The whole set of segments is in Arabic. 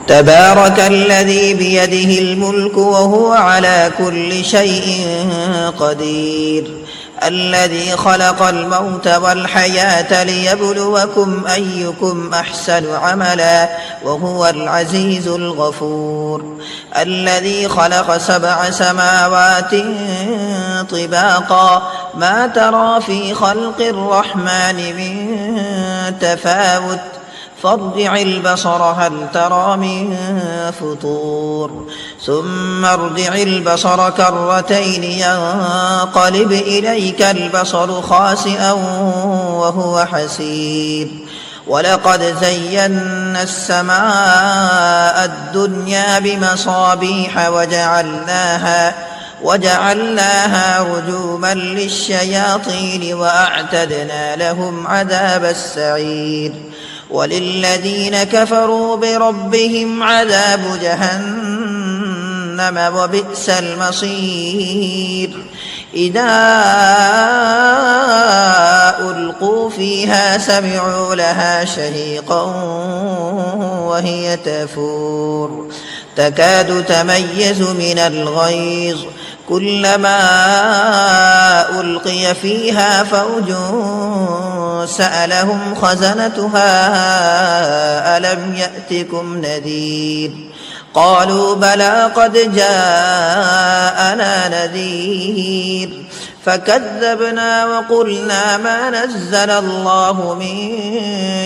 تبارك الذي بيده الملك وهو على كل شيء قدير الذي خلق الموت والحياة ليبلوكم أيكم أحسن عملا وهو العزيز الغفور الذي خلق 7 سماوات طباقا ما ترى في خلق الرحمن من تفاوت فارجع البصر هل ترى من فطور ثم ارجع البصر كرتين ينقلب إليك البصر خاسئا وهو حسير ولقد زينا السماء الدنيا بمصابيح وجعلناها رجوما للشياطين وأعتدنا لهم عذاب السعير وللذين كفروا بربهم عذاب جهنم وبئس المصير إذا ألقوا فيها سمعوا لها شهيقا وهي تفور تكاد تميز من الغيظ كلما ألقي فيها فوج سألهم خزنتها ألم يأتكم نذير قالوا بلى قد جاءنا نذير فكذبنا وقلنا ما نزل الله من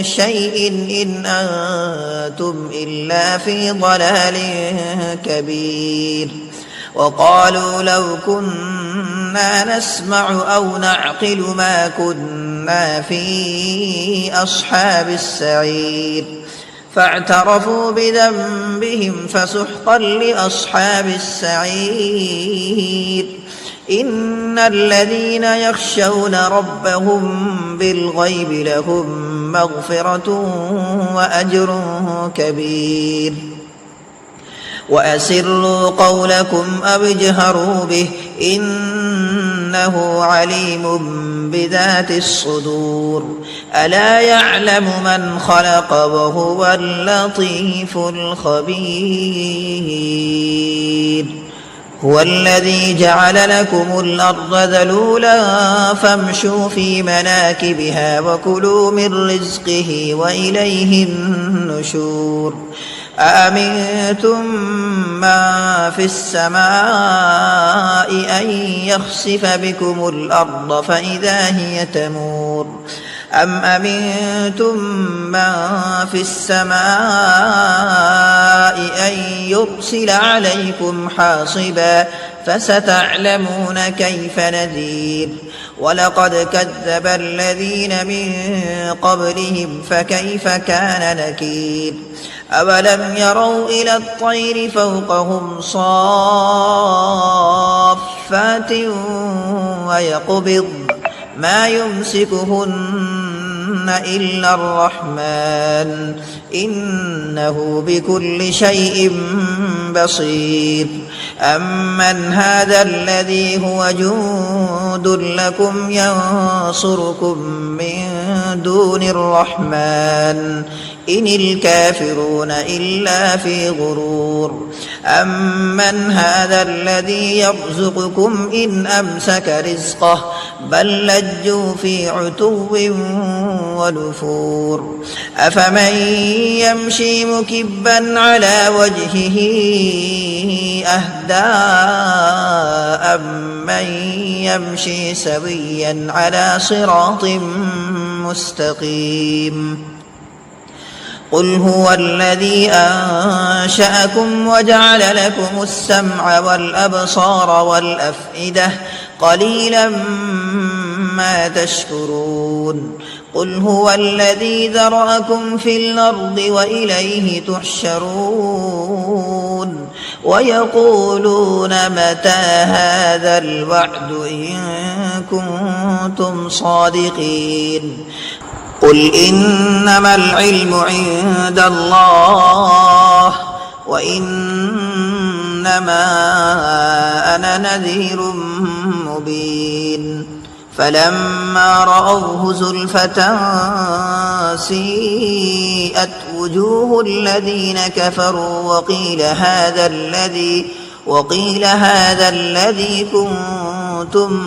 شيء إن أنتم إلا في ضلال كبير وقالوا لو كنا نسمع أو نعقل ما كنا في أصحاب السعير فاعترفوا بذنبهم فسحقا لأصحاب السعير إن الذين يخشون ربهم بالغيب لهم مغفرة وأجر كبير وأسروا قولكم أو اجهروا به إنه عليم بذات الصدور ألا يعلم من خلق وهو اللطيف الخبير هو الذي جعل لكم الأرض ذلولا فامشوا في مناكبها وكلوا من رزقه وإليه النشور أأمنتم من في السماء أن يخسف بكم الأرض فإذا هي تمور أم أمنتم من في السماء أن يرسل عليكم حاصبا فستعلمون كيف نذير ولقد كذب الذين من قبلهم فكيف كان نكير أولم يروا إلى الطير فوقهم صافات ويقبض ما يمسكهن إلا الرحمن إنه بكل شيء بصير أمن هذا الذي هو جند لكم ينصركم من دون الرحمن إن الكافرون إلا في غرور أمن هذا الذي يرزقكم إن أمسك رزقه بل لجوا في عتو ونفور أفمن يمشي مكبا على وجهه أهدى أمن يمشي سويا على صراط مستقيم قل هو الذي أنشأكم وجعل لكم السمع والأبصار والأفئدة قليلا ما تشكرون قل هو الذي ذرأكم في الأرض وإليه تحشرون ويقولون متى هذا الوعد إن كنتم صادقين قل إنما العلم عند الله وإنما أنا نذير مبين فلما رأوه زلفة سيئت وجوه الذين كفروا وقيل هذا الذي كنتم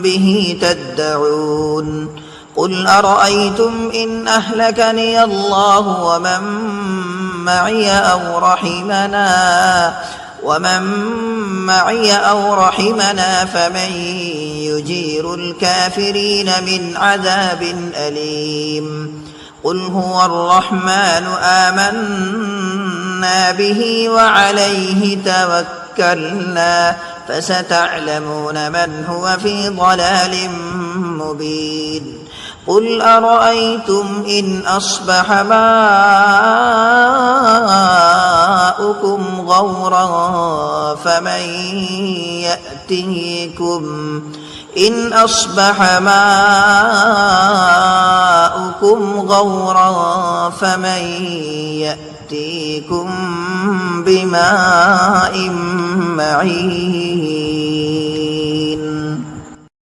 به تدعون قل أرأيتم إن أهلكني الله ومن معي أو رحمنا فمن يجير الكافرين من عذاب أليم قل هو الرحمن آمنا به وعليه توكلنا فستعلمون من هو في ضلال مبين قل أرأيتم إن أصبح ماؤكم غورا فمن يأتيكم بماء معين